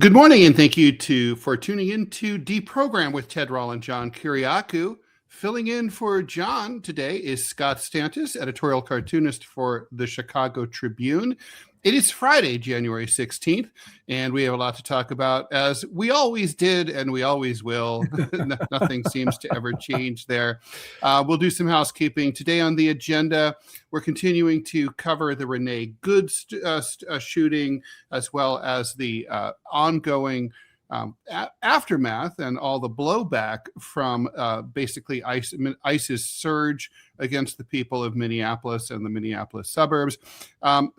Good morning, and thank you for tuning in to DeProgram with Ted Rall and John Kiriakou. Filling in for John today is Scott Stantis, editorial cartoonist for the Chicago Tribune. It is Friday, January 16th, and we have a lot to talk about, as we always did and we always will. Nothing seems to ever change there. We'll do some housekeeping. Today on the agenda, we're continuing to cover the Renee Good shooting, as well as the ongoing aftermath and all the blowback from basically ISIS surge against the people of Minneapolis and the Minneapolis suburbs.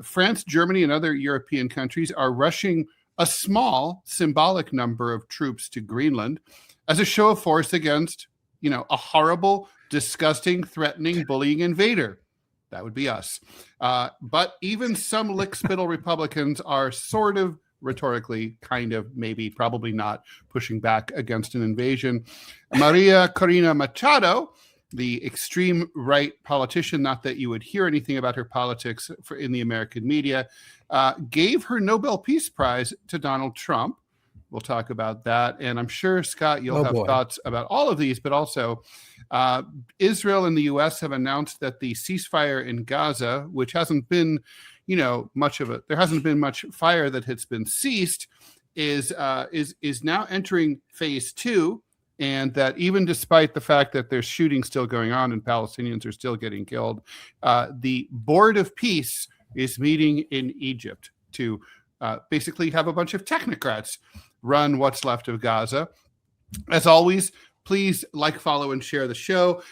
France, Germany, and other European countries are rushing a small symbolic number of troops to Greenland as a show of force against, a horrible, disgusting, threatening, bullying invader. That would be us. But even some lickspittle Republicans are sort of rhetorically, kind of, maybe, probably not, pushing back against an invasion. María Corina Machado, the extreme right politician, not that you would hear anything about her politics in the American media, gave her Nobel Peace Prize to Donald Trump. We'll talk about that. And I'm sure, Scott, you'll have thoughts about all of these, but also Israel and the U.S. have announced that the ceasefire in Gaza, which hasn't been there hasn't been much fire that has been ceased, is now entering phase 2, and that even despite the fact that there's shooting still going on and Palestinians are still getting killed, the Board of Peace is meeting in Egypt to basically have a bunch of technocrats run what's left of Gaza. As always, please like, follow, and share the show.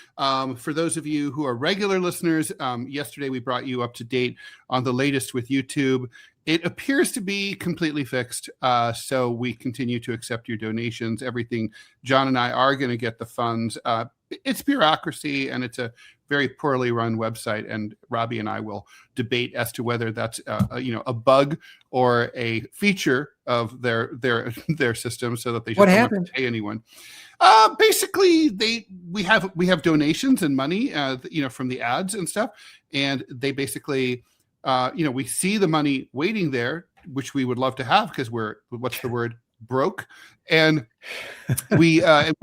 For those of you who are regular listeners, yesterday we brought you up to date on the latest with YouTube. It appears to be completely fixed, so we continue to accept your donations. Everything, John and I are going to get the funds. It's bureaucracy, and it's a very poorly run website, and Robbie and I will debate as to whether that's a bug or a feature of their system, so that they shouldn't have to pay anyone. Basically, we have donations and money, from the ads and stuff, and they basically, we see the money waiting there, which we would love to have because we're broke, and we and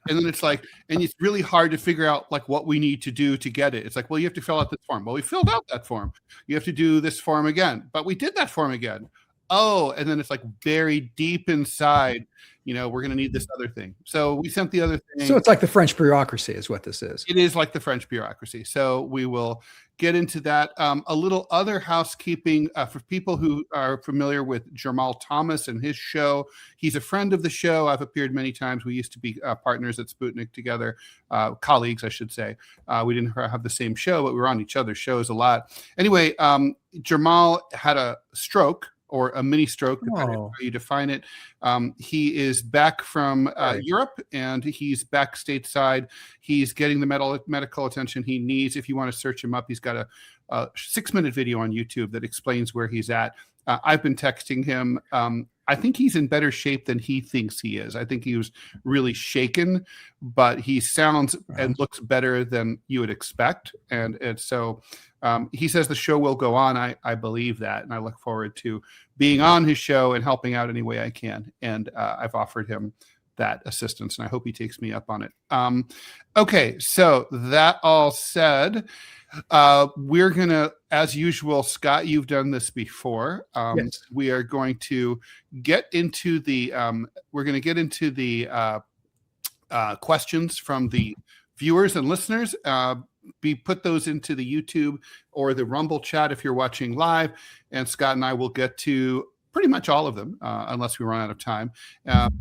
then it's like, and it's really hard to figure out like what we need to do to get it. It's like, well, you have to fill out this form. Well, we filled out that form. You have to do this form again, but we did that form again. Oh, and then it's like buried deep inside, we're going to need this other thing. So we sent the other thing. So it's like the French bureaucracy is what this is. It is like the French bureaucracy. So we will get into that. A little other housekeeping for people who are familiar with Jamal Thomas and his show. He's a friend of the show. I've appeared many times. We used to be partners at Sputnik together, colleagues, I should say. We didn't have the same show, but we were on each other's shows a lot. Anyway, Jamal had a stroke, or a mini stroke, depending on how you define it. He is back from Europe, and he's back stateside. He's getting the medical attention he needs. If you want to search him up, he's got a 6-minute video on YouTube that explains where he's at. I've been texting him. I think he's in better shape than he thinks he is. I think he was really shaken, but he sounds and looks better than you would expect. And so he says the show will go on. I believe that, and I look forward to being on his show and helping out any way I can. And I've offered him that assistance, and I hope he takes me up on it. Okay, so that all said, we're going to, as usual, Scott, you've done this before. Yes. We are going to get into the questions from the viewers and listeners. Put those into the YouTube or the Rumble chat if you're watching live, and Scott and I will get to pretty much all of them unless we run out of time.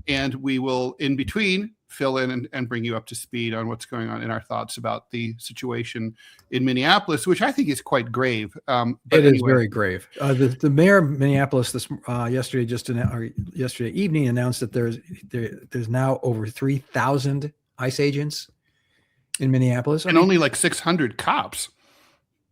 And we will, in between, fill in and bring you up to speed on what's going on in our thoughts about the situation in Minneapolis, which I think is quite grave. It is very grave. The mayor of Minneapolis yesterday evening announced that there's now over 3,000 ICE agents in Minneapolis, and only like 600 cops.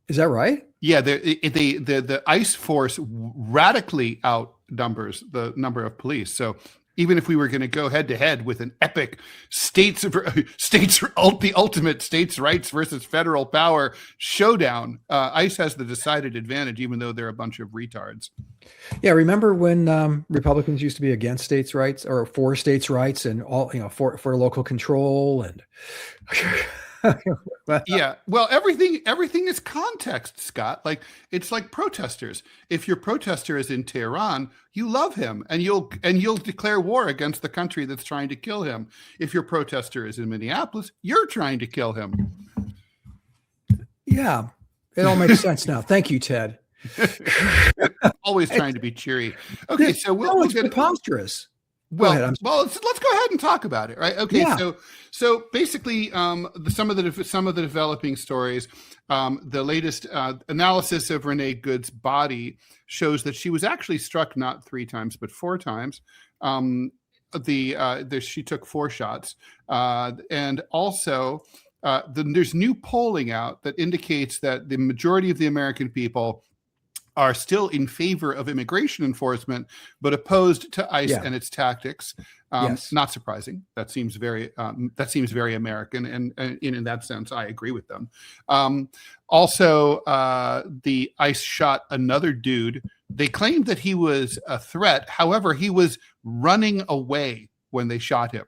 Is that right? Yeah, the ICE force radically outnumbers the number of police. So even if we were going to go head to head with an epic the ultimate states' rights versus federal power showdown, ICE has the decided advantage, even though they're a bunch of retards. Yeah, remember when Republicans used to be against states' rights or for states' rights and all, for local control and. Yeah, well, everything is context, Scott. Like, it's like protesters. If your protester is in Tehran, you love him and you'll declare war against the country that's trying to kill him. If your protester is in Minneapolis, you're trying to kill him. Yeah, it all makes sense now. Thank you, Ted. Always trying to be cheery. Okay, so we'll get preposterous. Well, let's go ahead and talk about it, right? Okay, yeah. So basically, some of the developing stories, the latest analysis of Renee Good's body shows that she was actually struck not 3 times but 4 times. She took 4 shots, and also there's new polling out that indicates that the majority of the American people are still in favor of immigration enforcement, but opposed to ICE and its tactics. Yes. Not surprising. That seems very American, and in that sense, I agree with them. Also, the ICE shot another dude. They claimed that he was a threat. However, he was running away when they shot him.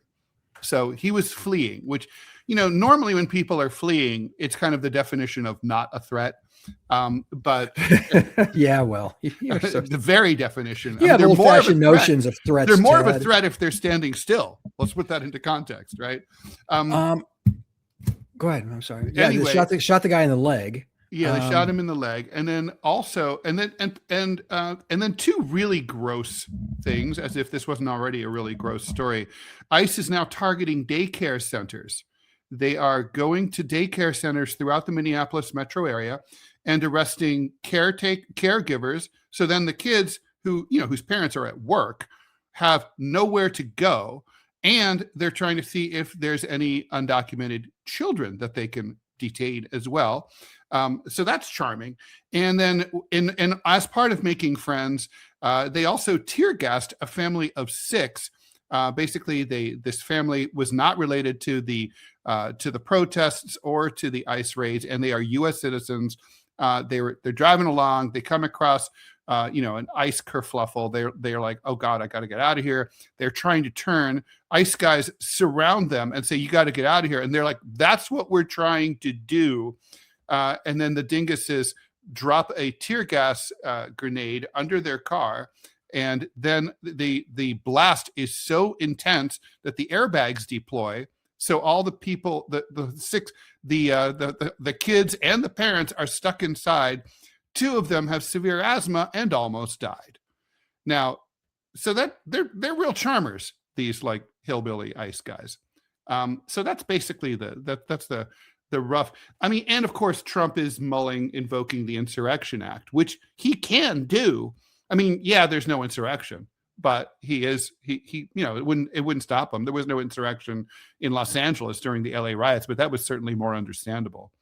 So he was fleeing, which, normally when people are fleeing, it's kind of the definition of not a threat. But yeah, well, the very definition. Yeah, the old-fashioned notions of threats. They're more of a threat if they're standing still. Let's put that into context, right? Go ahead. I'm sorry. Yeah, anyway, they shot the guy in the leg. Yeah, they shot him in the leg, and then also, and then 2 really gross things, as if this wasn't already a really gross story. ICE is now targeting daycare centers. They are going to daycare centers throughout the Minneapolis metro area and arresting caregivers. So then the kids whose parents are at work have nowhere to go, and they're trying to see if there's any undocumented children that they can detain as well. So that's charming. And then in as part of making friends, they also tear gassed a family of 6. Basically, this family was not related to the protests or to the ICE raids, and they are U.S. citizens. They're driving along. They come across an ICE kerfluffle. They're like, oh God, I got to get out of here. They're trying to turn. ICE guys surround them and say, you got to get out of here. And they're like, that's what we're trying to do. And then the dinguses drop a tear gas grenade under their car. And then the blast is so intense that the airbags deploy. So all the people, the kids and the parents are stuck inside. 2 of them have severe asthma and almost died. Now, so that they're real charmers, these like hillbilly ICE guys. So that's basically that's the rough. I mean, and of course, Trump is invoking the Insurrection Act, which he can do. I mean, yeah, there's no insurrection, but it wouldn't stop him. There was no insurrection in Los Angeles during the LA riots, but that was certainly more understandable.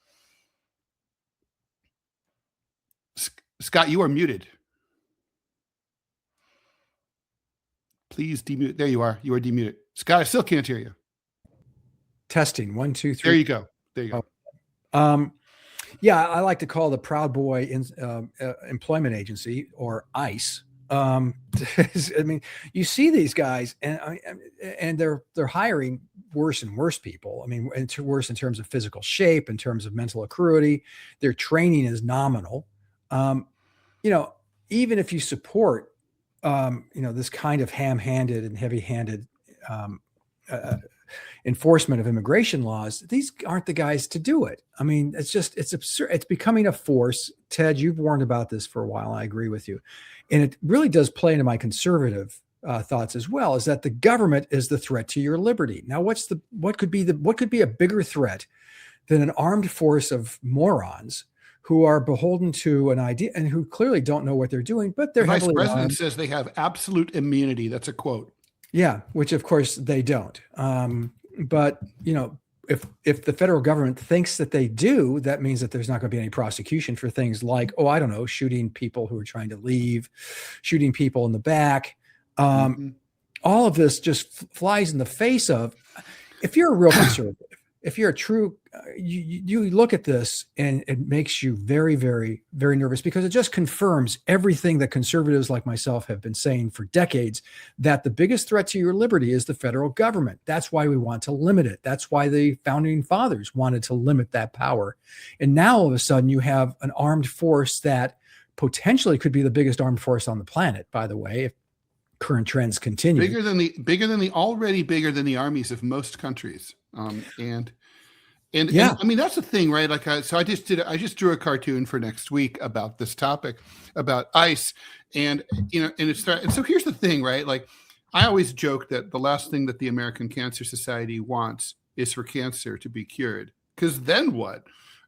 Scott, you are muted. Please demute. There you are. You are demuted. Scott, I still can't hear you. Testing 1, 2, 3. There you go. There you go. Yeah, I like to call the Proud Boy Employment Agency, or ICE. I mean, you see these guys, and they're hiring worse and worse people. I mean, worse in terms of physical shape, in terms of mental acuity. Their training is nominal. Even if you support, this kind of ham-handed and heavy-handed enforcement of immigration laws, these aren't the guys to do it. I mean, it's absurd. It's becoming a force. Ted, you've warned about this for a while. I agree with you. And it really does play into my conservative thoughts as well, is that the government is the threat to your liberty. Now, what could be a bigger threat than an armed force of morons who are beholden to an idea and who clearly don't know what they're doing, but they're heavily armed. The vice president says they have absolute immunity. That's a quote. Yeah, which of course they don't. But if the federal government thinks that they do, that means that there's not going to be any prosecution for things like, shooting people who are trying to leave, shooting people in the back. all of this just flies in the face of, if you're a real conservative, if you're a true, you look at this and it makes you very, very, very nervous, because it just confirms everything that conservatives like myself have been saying for decades, that the biggest threat to your liberty is the federal government. That's why we want to limit it. That's why the founding fathers wanted to limit that power. And now all of a sudden you have an armed force that potentially could be the biggest armed force on the planet, by the way, if current trends continue. Bigger than the armies of most countries. And I mean, that's the thing, right? Like, I just drew a cartoon for next week about this topic, about ICE, and so here's the thing, right? Like, I always joke that the last thing that the American Cancer Society wants is for cancer to be cured, because then what?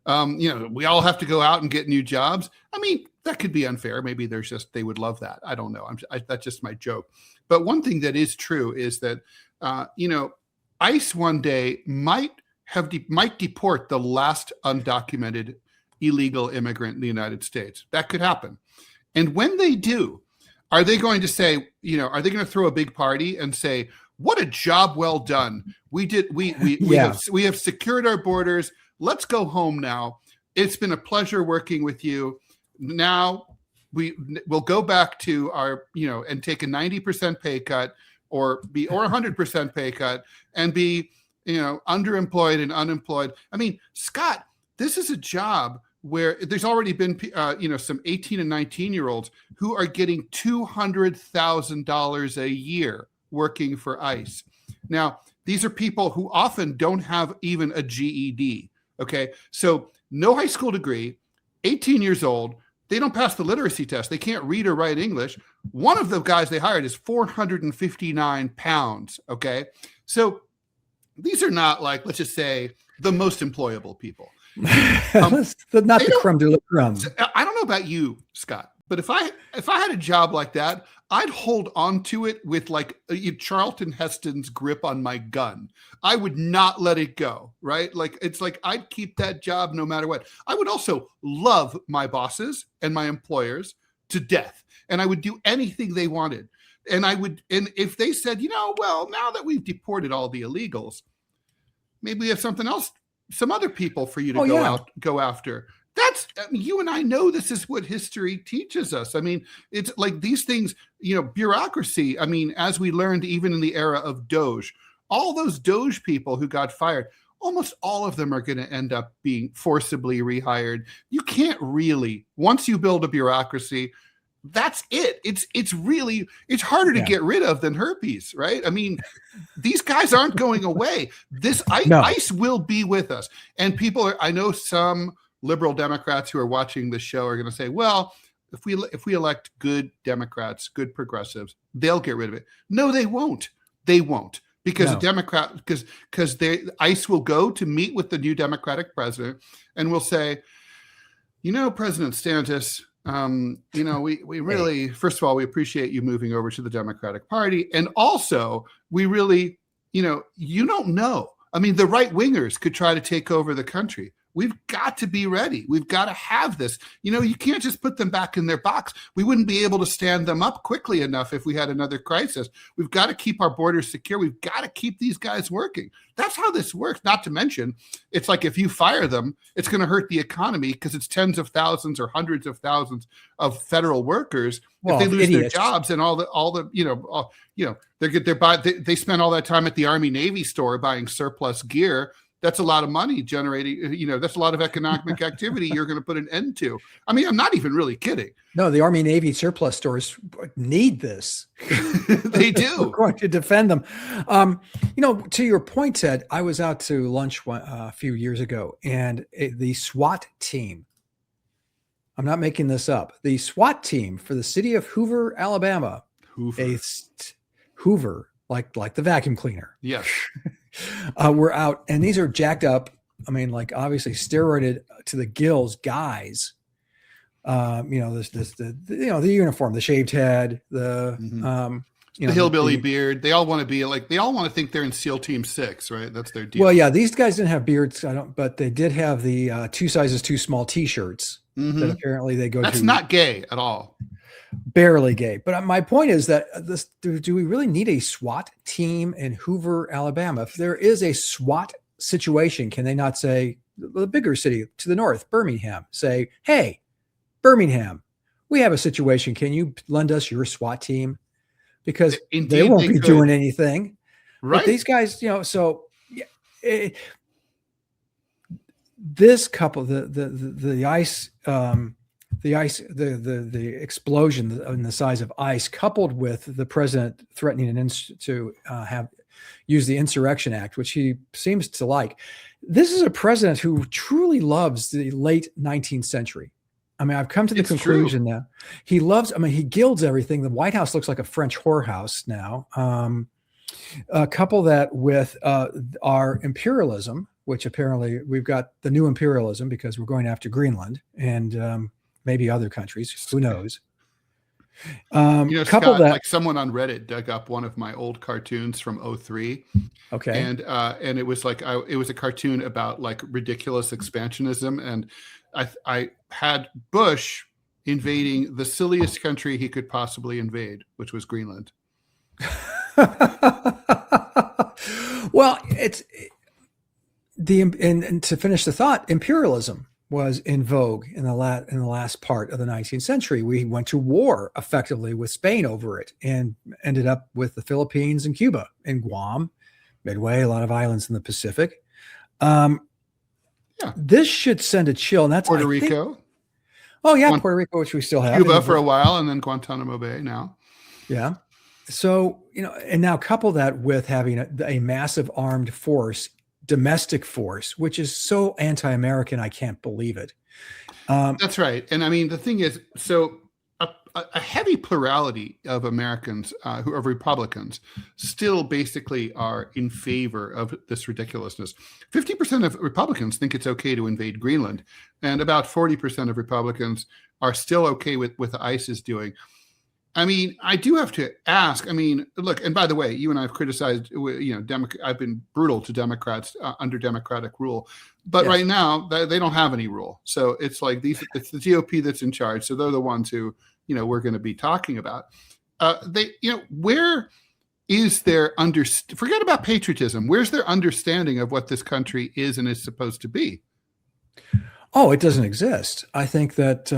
We all have to go out and get new jobs. I mean, that could be unfair. Maybe they would love that. I don't know. That's just my joke. But one thing that is true is that, ICE one day might deport the last undocumented illegal immigrant in the United States. That could happen. And when they do, are they going to say, are they going to throw a big party and say, what a job well done. We have secured our borders. Let's go home now. It's been a pleasure working with you. Now we'll go back to our, and take a 90% pay cut or 100% pay cut and be, underemployed and unemployed. I mean, Scott, this is a job where there's already been, some 18 and 19-year-olds who are getting $200,000 a year working for ICE. Now, these are people who often don't have even a GED. Okay, so no high school degree, 18 years old. They don't pass the literacy test. They can't read or write English. One of the guys they hired is 459 pounds. Okay, so these are not, like, let's just say, the most employable people. Not the creme de la creme. I don't know about you, Scott, but if I had a job like that, I'd hold on to it with like Charlton Heston's grip on my gun. I would not let it go, right? Like, it's like I'd keep that job no matter what. I would also love my bosses and my employers to death, and I would do anything they wanted. And if they said, well, now that we've deported all the illegals, maybe we have something else, some other people for you to go after. You and I know this is what history teaches us. I mean, it's like these things, bureaucracy. I mean, as we learned even in the era of Doge, all those Doge people who got fired, almost all of them are going to end up being forcibly rehired. You can't really, once you build a bureaucracy, that's it. It's harder to get rid of than herpes, right? I mean, these guys aren't going away. ICE will be with us. And I know some liberal Democrats who are watching this show are going to say, well, if we elect good Democrats, good progressives, they'll get rid of it. No, they won't. They won't. Because ICE will go to meet with the new Democratic president and will say, President Stantis, we really, first of all, we appreciate you moving over to the Democratic Party. And also, we really, you don't know. I mean, the right wingers could try to take over the country. We've got to be ready. We've got to have this. You can't just put them back in their box. We wouldn't be able to stand them up quickly enough if we had another crisis. We've got to keep our borders secure. We've got to keep these guys working. That's how this works. Not to mention, it's like if you fire them, it's going to hurt the economy because it's tens of thousands or hundreds of thousands of federal workers. Well, if they lose their jobs and they spend all that time at the Army Navy store buying surplus gear. That's a lot of money generating, that's a lot of economic activity you're going to put an end to. I mean, I'm not even really kidding. No, the Army Navy surplus stores need this. They do. We're going to defend them. To your point, Ted, I was out to lunch a few years ago, and the SWAT team, I'm not making this up, the SWAT team for the city of Hoover, Alabama, Hoover, like the vacuum cleaner. Yes. We're out, and these are jacked up. I mean, like obviously steroided to the gills guys. The uniform, the shaved head, the hillbilly beard. They all want to be like. They all want to think they're in SEAL Team 6, right? That's their deal. Well, yeah, these guys didn't have beards. But they did have the 2 sizes too small T-shirts that apparently they go. That's not gay at all. Barely gay. But my point is that do we really need a SWAT team in Hoover, Alabama? If there is a SWAT situation, can they not say the bigger city to the north, Birmingham, say, hey, Birmingham, we have a situation. Can you lend us your SWAT team? Because they won't be doing anything. Right. But these guys, so this couple, the ice, the explosion in the size of ice, coupled with the president threatening to use the Insurrection Act, which he seems to like. This is a president who truly loves the late 19th century. I mean, I've come to the conclusion now. He loves, he gilds everything. The White House looks like a French whorehouse now. Couple that with our imperialism, which apparently we've got the new imperialism because we're going after Greenland and maybe other countries. Who knows? Scott, like someone on Reddit dug up one of my old cartoons from 2003. Okay. And it was like, it was a cartoon about like ridiculous expansionism. And I had Bush invading the silliest country he could possibly invade, which was Greenland. Well, it's and to finish the thought, imperialism was in vogue in the last part of the 19th century. We went to war effectively with Spain over it and ended up with the Philippines and Cuba and Guam, Midway, a lot of islands in the Pacific. This should send a chill. And that's Puerto Rico. Puerto Rico, which we still have. Cuba for a while, and then Guantanamo Bay now. Yeah. So, and now couple that with having a massive armed force, domestic force, which is so anti-American, I can't believe it. That's right. And I mean, the thing is, so a heavy plurality of Americans who are Republicans still basically are in favor of this ridiculousness. 50% of Republicans think it's okay to invade Greenland, and about 40% of Republicans are still okay with what ICE is doing. I mean, I do have to ask. I mean, look, and by the way, you and I have criticized, I've been brutal to Democrats under Democratic rule, but right now they don't have any rule. So it's like it's the GOP that's in charge. So they're the ones who, we're going to be talking about. Where is their forget about patriotism. Where's their understanding of what this country is and is supposed to be? Oh, it doesn't exist. I think that,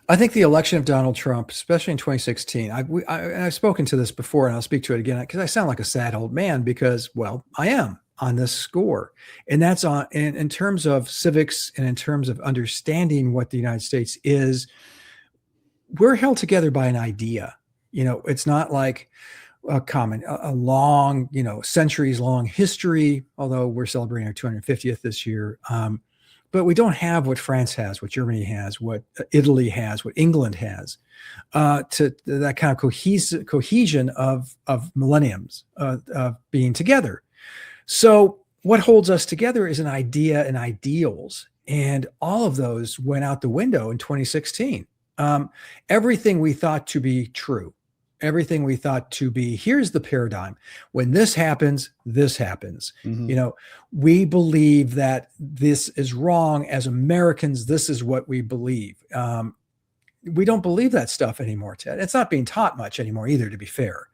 I think the election of Donald Trump, especially in 2016, I've spoken to this before, and I'll speak to it again because I sound like a sad old man because, well, I am on this score. And that's in terms of civics and in terms of understanding what the United States is, we're held together by an idea. It's not like a long, centuries long history, although we're celebrating our 250th this year. But we don't have what France has, what Germany has, what Italy has, what England has, to that kind of cohesion of millenniums of being together. So what holds us together is an idea and ideals, and all of those went out the window in 2016. Everything we thought to be true, everything we thought to be, here's the paradigm. When this happens, this happens. Mm-hmm. We believe that this is wrong. As Americans, this is what we believe. We don't believe that stuff anymore, Ted. It's not being taught much anymore either, to be fair.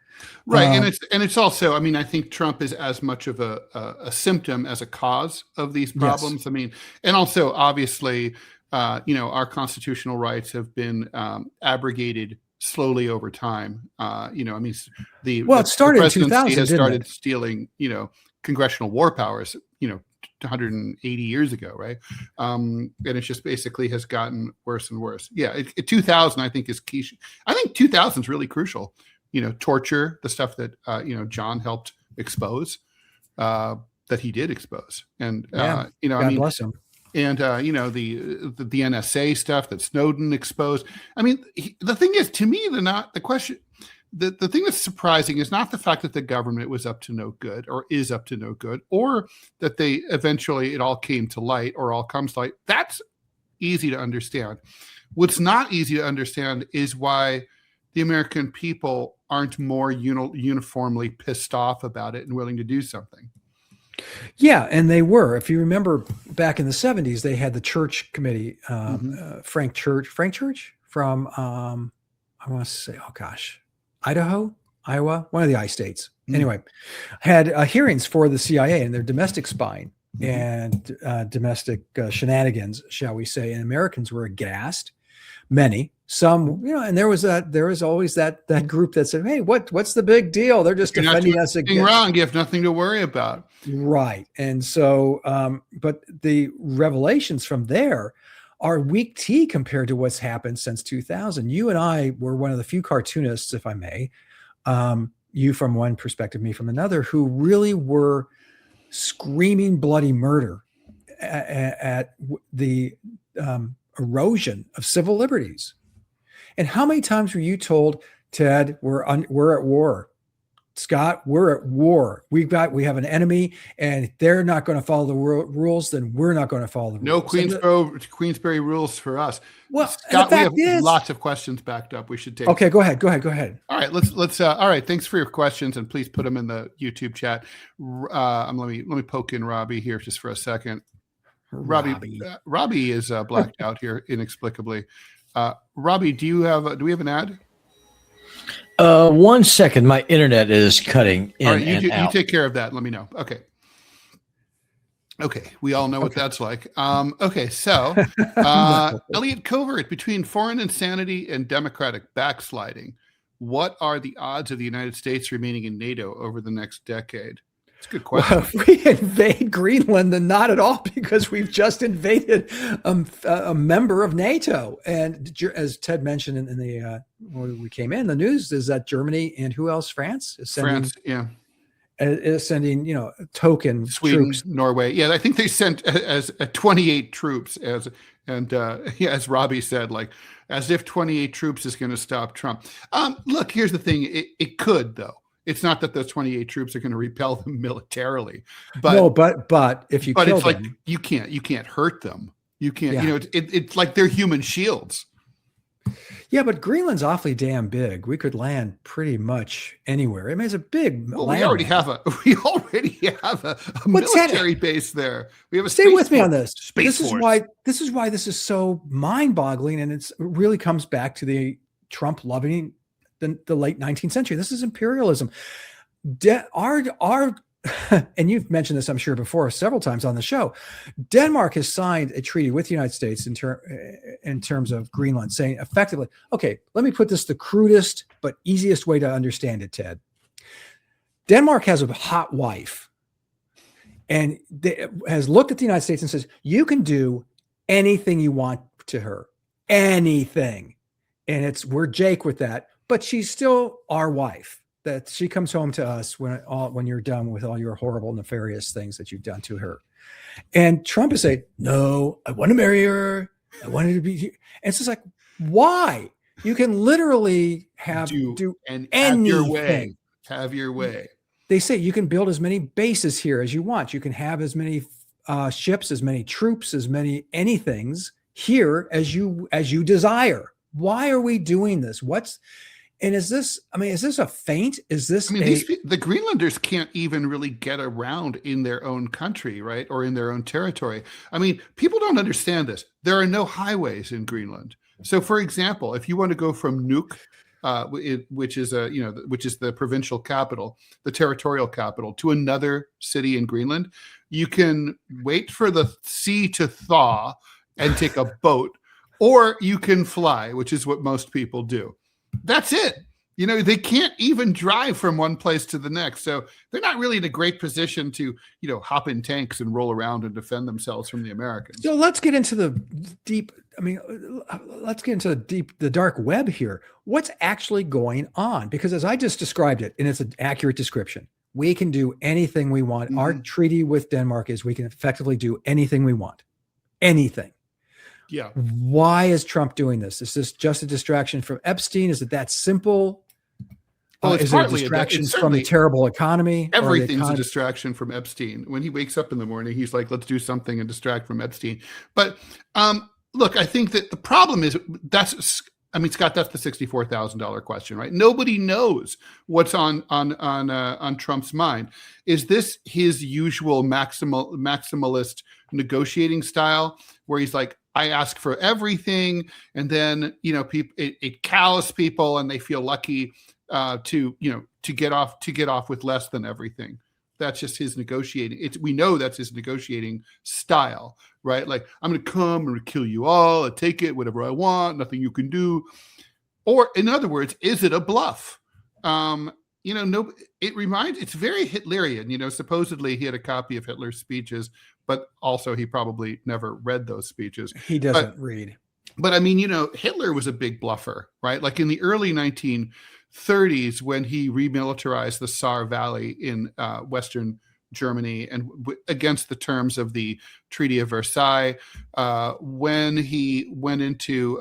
Right. And it's also, I mean, I think Trump is as much of a symptom as a cause of these problems. Yes. I mean, and also obviously, our constitutional rights have been abrogated slowly over time. It started in 2000. Has started stealing, congressional war powers, 180 years ago, right? And it just basically has gotten worse and worse. Yeah, 2000 I think is key. I think 2000 is really crucial. Torture, the stuff that John helped expose, that he did expose, and God bless him. And the NSA stuff that Snowden exposed. I mean, the thing is, to me, the thing that's surprising is not the fact that the government was up to no good or is up to no good, or that they eventually it all came to light or all comes to light. That's easy to understand. What's not easy to understand is why the American people aren't more uniformly pissed off about it and willing to do something. Yeah, and they were. If you remember back in the 70s, they had the Church Committee, Frank Church from I want to say, oh gosh, Iowa, one of the I states. Mm. Anyway, had hearings for the CIA and their domestic spying and domestic shenanigans, shall we say. And Americans were aghast. Many, some, and there was always that group that said, "Hey, what's the big deal? They're just defending us against wrong. You have nothing to worry about." Right. And so, but the revelations from there are weak tea compared to what's happened since 2000. You and I were one of the few cartoonists, if I may, you from one perspective, me from another, who really were screaming bloody murder at the erosion of civil liberties. And how many times were you told, Ted, we're at war? Scott, we're at war. We have an enemy, and they're not going to follow the rules. Then we're not going to follow the rules. No Queensberry rules for us. Well, Scott, we have lots of questions backed up. We should take. Okay, go ahead. All right, let's. All right, thanks for your questions, and please put them in the YouTube chat. Let me poke in Robbie here just for a second. Robbie is blacked out here inexplicably. Robbie, do we have an ad? 1 second. My internet is cutting in. All right, you take care of that. Let me know. Okay. We all know what that's like. Okay. So, Elliot Covert, between foreign insanity and democratic backsliding, what are the odds of the United States remaining in NATO over the next decade? It's a good question. Well, if we invade Greenland, then not at all, because we've just invaded a member of NATO. And as Ted mentioned in the when we came in, the news is that Germany and who else? France is sending, is sending token Sweden, troops. Norway. Yeah, I think they sent as 28 troops as Robbie said, like as if 28 troops is going to stop Trump. Look, here's the thing. It could, though. It's not that those 28 troops are going to repel them militarily, but if you kill them, like you can't hurt them. You can't, it's like they're human shields. Yeah, but Greenland's awfully damn big. We could land pretty much anywhere. I mean, it's a big. Well, we already have a military base there. We have a. Stay with me on this. This is why this is so mind-boggling, and it really comes back to the Trump loving the late 19th century. This is imperialism. And you've mentioned this, I'm sure, before several times on the show. Denmark has signed a treaty with the United States in terms of Greenland, saying effectively, okay, let me put this the crudest but easiest way to understand it, Ted. Denmark has a hot wife and has looked at the United States and says, you can do anything you want to her, anything. And we're Jake with that. But she's still our wife, that she comes home to us when you're done with all your horrible, nefarious things that you've done to her. And Trump is saying, no, I want to marry her. I want her to be. And it's just like, why? You can literally do anything. Have your way. They say you can build as many bases here as you want. You can have as many ships, as many troops, as many anythings here as you desire. Why are we doing this? Is this a feint? The Greenlanders can't even really get around in their own country, right? Or in their own territory. I mean, people don't understand this. There are no highways in Greenland. So, for example, if you want to go from Nuuk, which is the provincial capital, the territorial capital, to another city in Greenland, you can wait for the sea to thaw and take a boat, or you can fly, which is what most people do. That's it. They can't even drive from one place to the next. So they're not really in a great position to, hop in tanks and roll around and defend themselves from the Americans. So let's get into the deep. The dark web here. What's actually going on? Because as I just described it, and it's an accurate description, we can do anything we want. Mm-hmm. Our treaty with Denmark is we can effectively do anything we want. Anything. Yeah. Why is Trump doing this? Is this just a distraction from Epstein? Is it that simple? Well, it's is it a distraction from the terrible economy? Everything's a distraction from Epstein. When he wakes up in the morning, he's like, let's do something and distract from Epstein. But look, I think that the problem is I mean, Scott, that's the $64,000 question, right? Nobody knows what's on Trump's mind. Is this his usual maximalist negotiating style, where he's like, I ask for everything, and then people it cows people, and they feel lucky to get off with less than everything. That's just his negotiating. We know that's his negotiating style, right? Like, I'm going to come and kill you all. I take it, whatever I want, nothing you can do. Or in other words, is it a bluff? No, it's very Hitlerian. Supposedly he had a copy of Hitler's speeches, but also he probably never read those speeches. He doesn't read. But I mean, Hitler was a big bluffer, right? Like in the early 1930s, when he remilitarized the Saar Valley in Western Germany and against the terms of the Treaty of Versailles, when he went into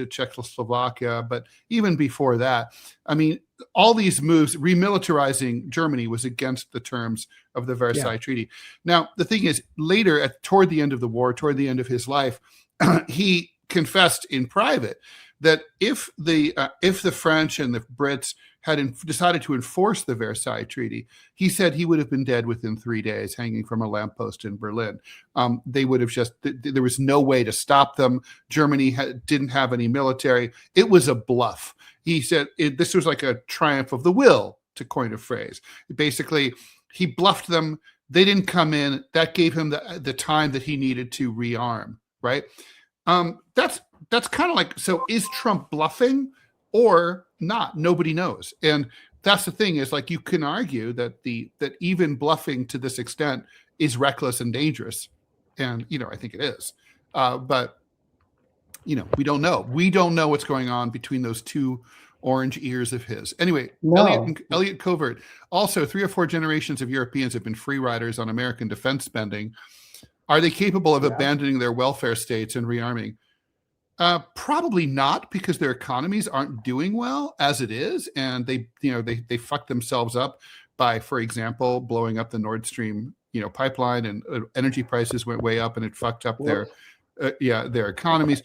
Czechoslovakia, but even before that, I mean, all these moves, remilitarizing Germany was against the terms of the Versailles Treaty. Now, the thing is, later, toward the end of the war, toward the end of his life, he confessed in private that if the French and the Brits had decided to enforce the Versailles Treaty, he said he would have been dead within 3 days, hanging from a lamppost in Berlin. They would have there was no way to stop them. Germany didn't have any military. It was a bluff. He said this was like a triumph of the will, to coin a phrase. Basically, he bluffed them. They didn't come in. That gave him the time that he needed to rearm, right? That's kind of like, so is Trump bluffing or not? Nobody knows. And that's the thing, is like, you can argue that that even bluffing to this extent is reckless and dangerous. And, I think it is. But, we don't know. We don't know what's going on between those two orange ears of his. Anyway, no. Elliot Covert. Also, 3 or 4 generations of Europeans have been free riders on American defense spending. Are they capable of abandoning their welfare states and rearming? Probably not, because their economies aren't doing well as it is, and they fucked themselves up by, for example, blowing up the Nord Stream pipeline, and energy prices went way up, and it fucked up their economies.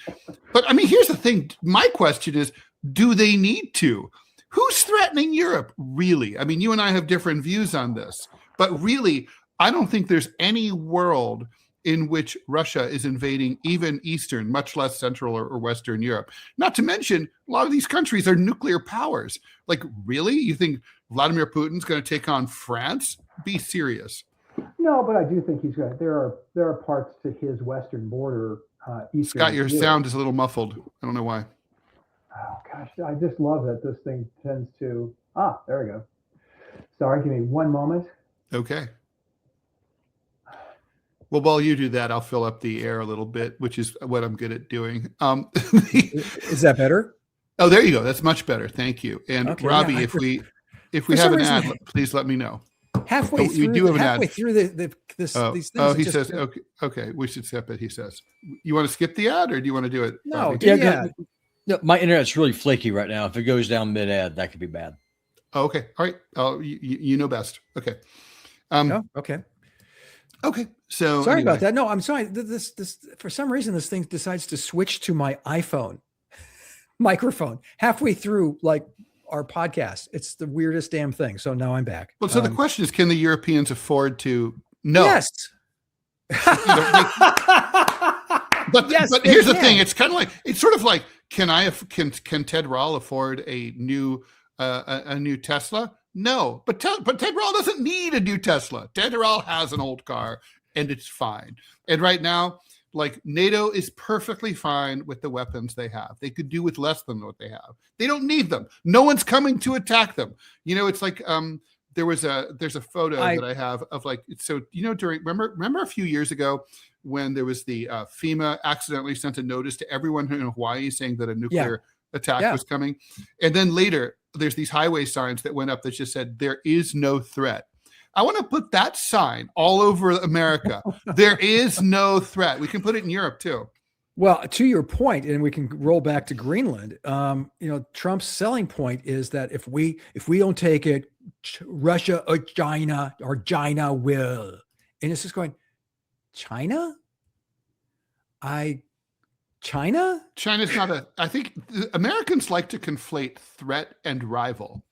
But I mean, here's the thing. My question is, do they need to? Who's threatening Europe, really? I mean, you and I have different views on this, but really, I don't think there's any world in which Russia is invading even Eastern, much less Central or Western Europe. Not to mention, a lot of these countries are nuclear powers. Like, really? You think Vladimir Putin's going to take on France? Be serious. No, but I do think he's going to. There are parts to his western border. Eastern Scott, your sound is a little muffled. I don't know why. Oh, gosh. I just love that this thing tends to. There we go. Sorry, give me one moment. Okay. Well, while you do that, I'll fill up the air a little bit, which is what I'm good at doing. Is that better? Oh, there you go. That's much better. Thank you. And okay, Robbie, if we have an ad, please let me know. Halfway through, you do have an ad. Through these things. Oh, he says, okay, we should skip it. He says, you want to skip the ad, or do you want to do it? No, no, my internet's really flaky right now. If it goes down mid ad, that could be bad. Oh, okay. All right. You know best. Okay. Okay. Okay. So sorry about that. No, I'm sorry. This for some reason, this thing decides to switch to my iPhone microphone halfway through, like, our podcast. It's the weirdest damn thing. So now I'm back. Well, so the question is, can the Europeans afford to? No. Yes. But here's the thing. It's kind of like, it's sort of like, can Ted Rall afford a new Tesla? No, but Ted Rall doesn't need a new Tesla. Ted Rall has an old car, and it's fine. And right now, like, NATO is perfectly fine with the weapons they have. They could do with less than what they have. They don't need them. No one's coming to attack them. It's like there's a photo that I have of, like, so remember a few years ago when there was the FEMA accidentally sent a notice to everyone in Hawaii saying that a nuclear attack was coming, and then later there's these highway signs that went up that just said there is no threat. I want to put that sign all over America. There is no threat. We can put it in Europe too. Well, to your point, and we can roll back to Greenland. Trump's selling point is that if we don't take it, Russia or China will. And it's just going, China? I China? China's not a. I think Americans like to conflate threat and rival.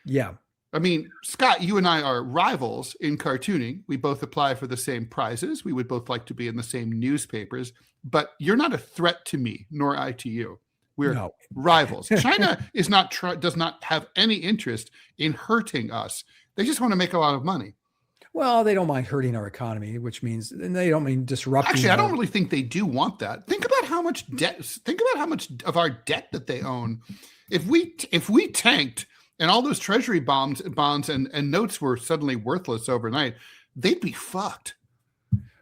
Yeah. I mean, Scott, you and I are rivals in cartooning. We both apply for the same prizes. We would both like to be in the same newspapers, but you're not a threat to me, nor I to you. We're rivals. China does not have any interest in hurting us. They just want to make a lot of money. Well, they don't mind hurting our economy, which means they don't mean disrupting. Actually, I don't really think they do want that. Think about how much debt. Think about how much of our debt that they own. If we tanked and all those treasury bonds and notes were suddenly worthless overnight, they'd be fucked.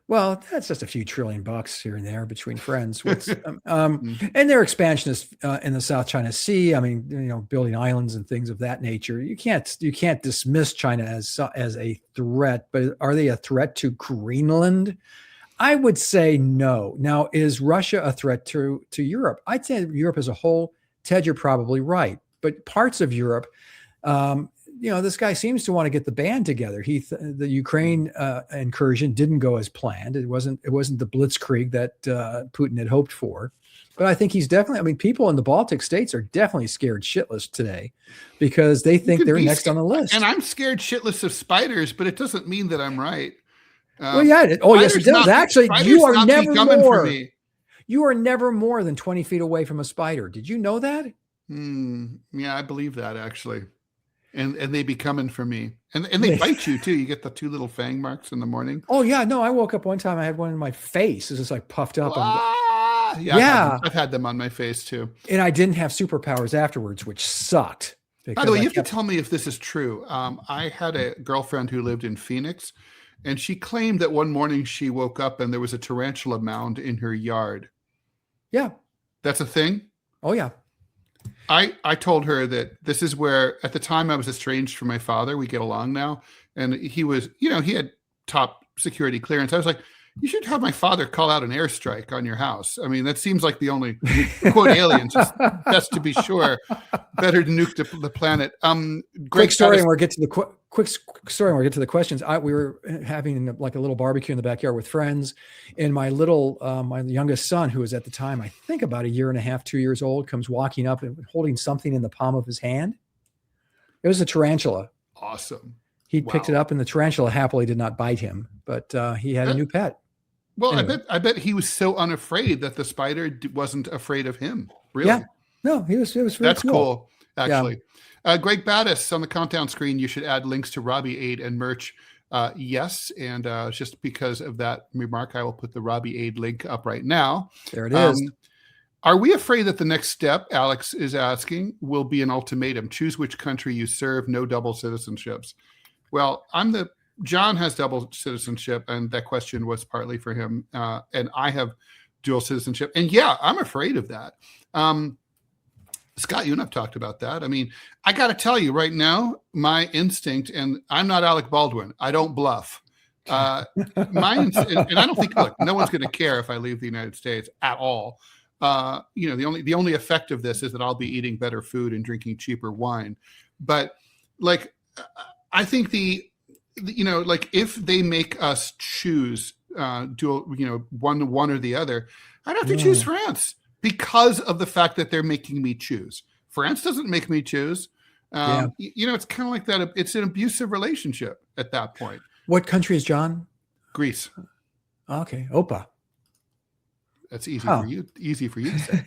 Well, that's just a few $1 trillion here and there between friends. And their expansionists in the South China Sea. I mean, building islands and things of that nature. You can't dismiss China as a threat, but are they a threat to Greenland? I would say no. Now, is Russia a threat to Europe? I'd say Europe as a whole. Ted, you're probably right, but parts of Europe. This guy seems to want to get the band together. The Ukraine incursion didn't go as planned. It wasn't the blitzkrieg that Putin had hoped for. But I think he's definitely. People in the Baltic states are definitely scared shitless today because they think they're next on the list. And I'm scared shitless of spiders, but it doesn't mean that I'm right. Yes, it does. Actually, you are never more. You are never more than 20 feet away from a spider. Did you know that? Yeah, I believe that actually. And they be coming for me. And they bite you too. You get the 2 little fang marks in the morning. Oh yeah, no, I woke up one time, I had one in my face. It's just like puffed up. Yeah. I've had them on my face too. And I didn't have superpowers afterwards, which sucked. By the way, you have to tell me if this is true. I had a girlfriend who lived in Phoenix, and she claimed that one morning she woke up and there was a tarantula mound in her yard. Yeah. That's a thing? Oh yeah. I told her that this is where, at the time I was estranged from my father. We get along now. And he was, he had top security clearance. I was like, you should have my father call out an airstrike on your house. I mean, that seems like the only, quote, aliens. Best to be sure. Better to nuke the planet. Quick story, and we'll get to the quick story, and we'll get to the questions. We were having like a little barbecue in the backyard with friends, and my youngest son, who was at the time, I think about 1.5 years, 2 years old, comes walking up and holding something in the palm of his hand. It was a tarantula. Awesome. He picked it up, and the tarantula happily did not bite him, but he had a new pet. Well, anyway. I bet he was so unafraid that the spider wasn't afraid of him. Really? Yeah. No, it was really That's cool, actually. Yeah. Greg Battis on the countdown screen. You should add links to Robbie Aid and merch. Yes, and just because of that remark, I will put the Robbie Aid link up right now. There it is. Are we afraid that the next step, Alex is asking, will be an ultimatum? Choose which country you serve, no double citizenships. Well, John has double citizenship, and that question was partly for him. And I have dual citizenship. And yeah, I'm afraid of that. Scott, you and I've talked about that. I mean, I got to tell you right now, my instinct, and I'm not Alec Baldwin. I don't bluff. My instinct, and I don't think, look, no one's going to care if I leave the United States at all. The only effect of this is that I'll be eating better food and drinking cheaper wine. But like, I think if they make us choose dual, one or the other, I'd have to choose France because of the fact that they're making me choose. France doesn't make me choose. It's kind of like that. It's an abusive relationship at that point. What country is John? Greece. Okay. Opa. That's easy for you. Easy for you to say.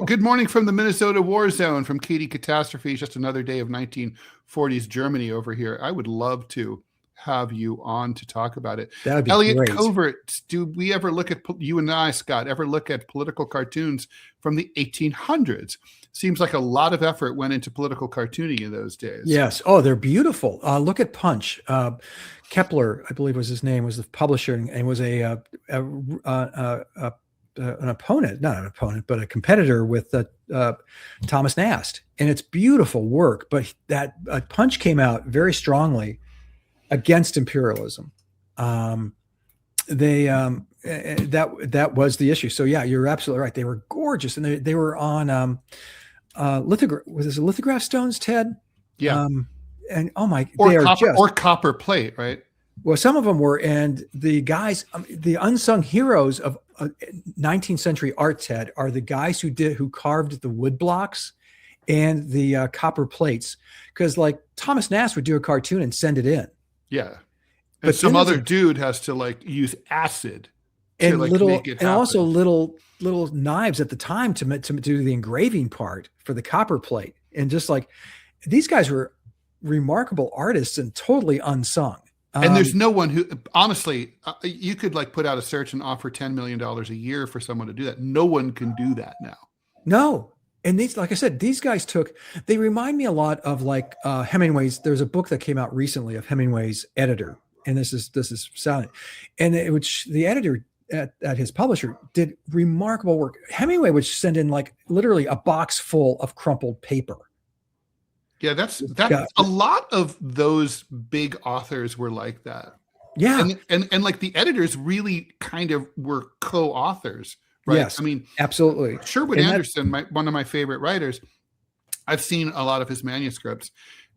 Good morning from the Minnesota war zone, from Katie Catastrophe. Just another day of 1940s Germany over here. I would love to have you on to talk about it. That'd be Elliot great. Covert, do we ever look at, you and I, Scott, ever look at political cartoons from the 1800s? Seems like a lot of effort went into political cartooning in those days. Yes. Oh, they're beautiful. Look at Punch. Kepler, I believe was his name, was the publisher, and was an opponent, not an opponent, but a competitor with Thomas Nast. And it's beautiful work, but that Punch came out very strongly against imperialism. That was the issue. So yeah, you're absolutely right. They were gorgeous, and they were on lithograph. Was this lithograph stones, Ted? Yeah. And oh my, or copper plate, right? Well, some of them were, and the guys, the unsung heroes of 19th century art, Ted, are the guys who carved the wood blocks and the copper plates. Because like Thomas Nast would do a cartoon and send it in. Yeah. And But some then there's other dude has to like use acid to and like little make it and happen. also little knives at the time to do the engraving part for the copper plate. And just like these guys were remarkable artists and totally unsung. And there's no one who, honestly, you could like put out a search and offer $10 million a year for someone to do that. No one can do that now. No. And these, like I said, these guys they remind me a lot of like Hemingway's. There's a book that came out recently of Hemingway's editor. And this is silent. And which the editor at his publisher did remarkable work. Hemingway would send in like literally a box full of crumpled paper. Yeah, that's a lot of those big authors were like that. Yeah. And like the editors really kind of were co-authors, right? Yes, I mean, absolutely. Sherwood Anderson, one of my favorite writers, I've seen a lot of his manuscripts.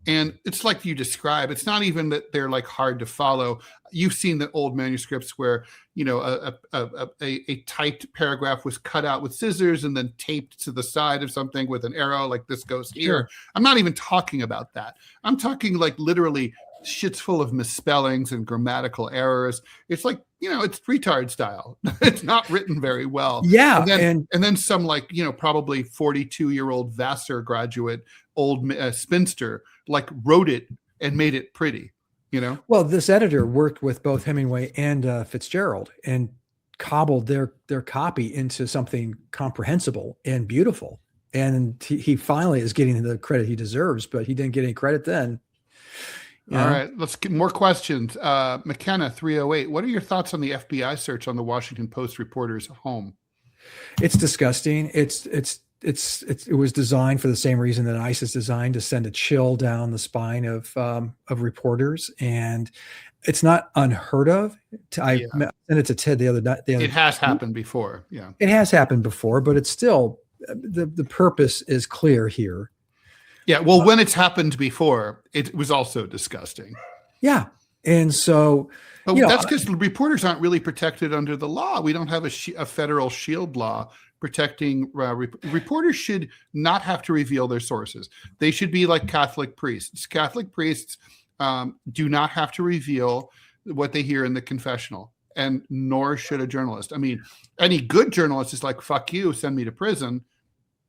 And it's like you describe, it's not even that they're like hard to follow. You've seen the old manuscripts where, you know, a typed paragraph was cut out with scissors and then taped to the side of something with an arrow, like this goes here. Sure. I'm not even talking about that. I'm talking like literally shit's full of misspellings and grammatical errors. It's like, you know, it's retard style. It's not written very well. Yeah. And then some like, you know, probably 42-year-old Vassar graduate, old spinster, like wrote it and made it pretty, you know? Well, this editor worked with both Hemingway and Fitzgerald and cobbled their copy into something comprehensible and beautiful. And he finally is getting the credit he deserves, but he didn't get any credit then. All right, let's get more questions. McKenna 308, what are your thoughts on the FBI search on the Washington Post reporter's home? It's disgusting. It was designed for the same reason that ICE is designed, to send a chill down the spine of reporters, and it's not unheard of. I sent it to Ted the other night. It has happened before. Yeah, it has happened before, but it's still the purpose is clear here. Yeah, well, when it's happened before, it was also disgusting. Yeah, and so. But that's because reporters aren't really protected under the law. We don't have a federal shield law protecting reporters. Should not have to reveal their sources. They should be like Catholic priests. Catholic priests do not have to reveal what they hear in the confessional, and nor should a journalist. I mean, any good journalist is like, fuck you, send me to prison.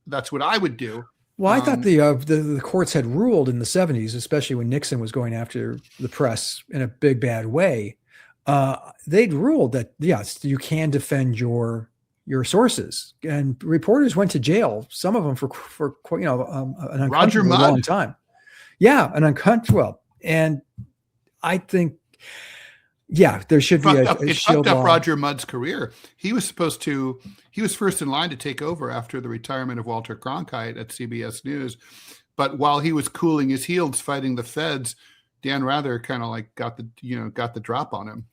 That's what I would do. Well, I thought the courts had ruled in the 70s, especially when Nixon was going after the press in a big, bad way. They'd ruled that, yes, you can defend your sources, and reporters went to jail. Some of them for an uncomfortable long time. Yeah, an uncomfortable. And I think, there should be a it shield fucked up law. Roger Mudd's career. He was first in line to take over after the retirement of Walter Cronkite at CBS News. But while he was cooling his heels fighting the feds, Dan Rather kind of like got the drop on him.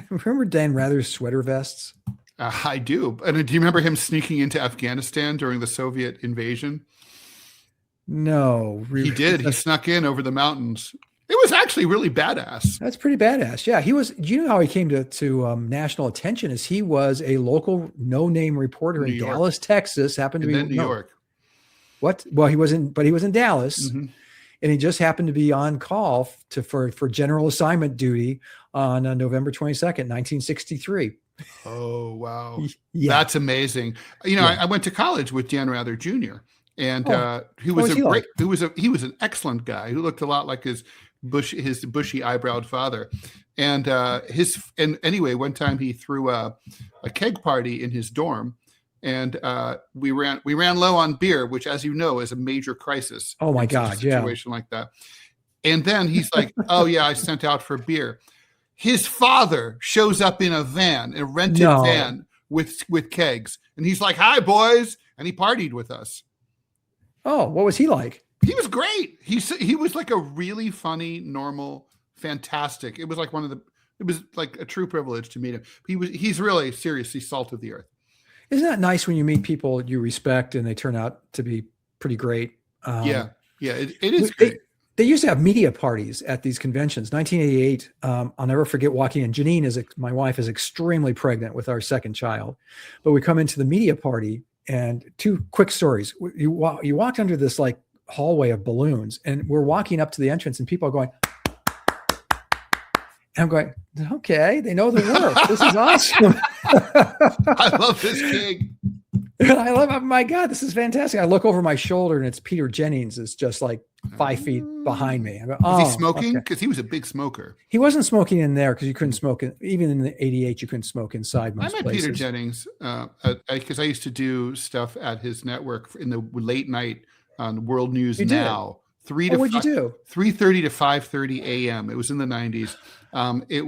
Remember Dan Rather's sweater vests? I do. And do you remember him sneaking into Afghanistan during the Soviet invasion? No. He did. He snuck in over the mountains. It was actually really badass. That's pretty badass. Yeah, he was. Do you know how he came to national attention? Is he was a local no-name reporter in Dallas, Texas. Happened to be New York. What? Well, he wasn't, but he was in Dallas, Mm-hmm. and he just happened to be on call for general assignment duty on November 22nd, 1963. Oh wow, Yeah, that's amazing. You know, I went to college with Dan Rather Jr. and he was he was an excellent guy who looked a lot like his bushy eyebrowed father. And anyway, one time he threw a keg party in his dorm, and we ran low on beer, which, as you know, is a major crisis. Oh my God, situation like that. And then he's like, "Oh yeah, I sent out for beer." His father shows up in a van, a rented van with kegs, and he's like, "Hi, boys," and he partied with us. Oh, what was he like? He was great. He was like a really funny, normal, fantastic. It was like it was like a true privilege to meet him. He's really seriously salt of the earth. Isn't that nice when you meet people you respect and they turn out to be pretty great? It is great. they used to have media parties at these conventions. 1988, I'll never forget walking in. Janine my wife is extremely pregnant with our second child, but we come into the media party, and two quick stories. You walked under this like hallway of balloons, and we're walking up to the entrance, and people are going, and I'm going, okay, they know the work. This is awesome. I love this gig. oh my God, this is fantastic. I look over my shoulder, and it's Peter Jennings is just like 5 feet behind me. I go, Was he smoking? Because he was a big smoker. He wasn't smoking in there because you couldn't smoke even in the 88. You couldn't smoke inside most I met places. Peter Jennings because I used to do stuff at his network in the late night on World News Now. 3:30 to 5:30 a.m. It was in the 90s. It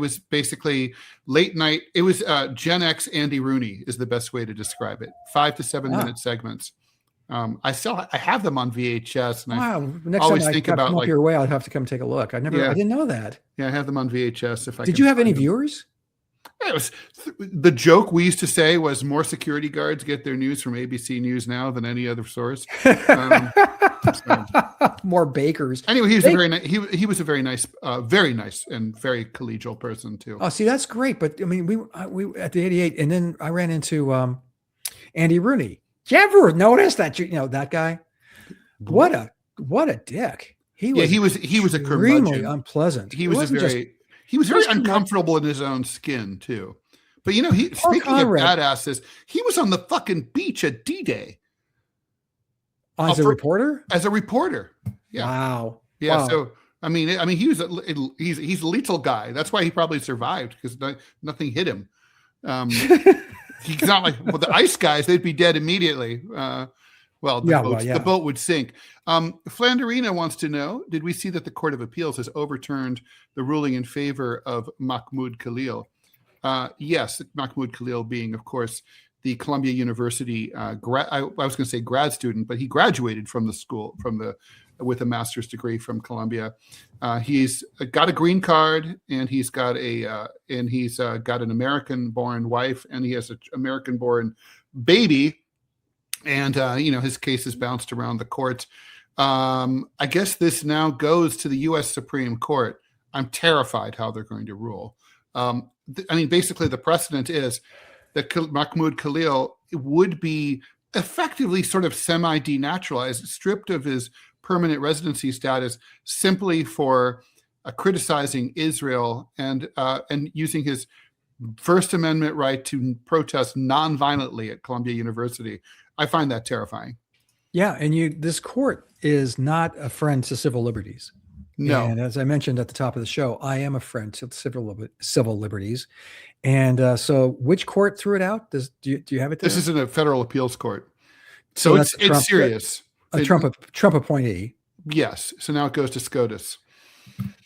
was basically late night. It was Gen X Andy Rooney is the best way to describe it. 5 to 7 minute segments. I have them on VHS, and wow. Next always time I think come about up your way, I'll have to come take a look. I didn't know that. Yeah, I have them on VHS. If I did you have any viewers? Yeah, it was the joke we used to say was more security guards get their news from ABC News Now than any other source. More bakers. Anyway, he was he was a very nice and very collegial person too. Oh, see, that's great. But I mean, we at the 88, and then I ran into Andy Rooney. Did you ever notice that that guy? What a dick. He was a extremely curmudgeon. Unpleasant. He was very uncomfortable in his own skin too. But speaking of badasses, he was on the fucking beach at D-Day. As a reporter? As a reporter. Yeah. Wow. Yeah. Wow. So I mean, he's a lethal guy. That's why he probably survived, because nothing hit him. He's not like the ice guys; they'd be dead immediately. The boat would sink. Flanderina wants to know: did we see that the Court of Appeals has overturned the ruling in favor of Mahmoud Khalil? Yes, Mahmoud Khalil being, of course, the Columbia University I was going to say grad student, but he graduated from the school with a master's degree from Columbia. He's got a green card, and he's got an American-born wife, and he has an American-born baby. And his case has bounced around the courts. I guess this now goes to the U.S. Supreme Court. I'm terrified how they're going to rule. Basically, the precedent is that Mahmoud Khalil would be effectively sort of semi-denaturalized, stripped of his permanent residency status simply for criticizing Israel and using his First Amendment right to protest non-violently at Columbia University. I find that terrifying. Yeah, and this court is not a friend to civil liberties. No. And as I mentioned at the top of the show, I am a friend to civil liberties. And so which court threw it out? Do you have it there? This is in a federal appeals court. So it's serious. A Trump appointee. Yes. So now it goes to SCOTUS.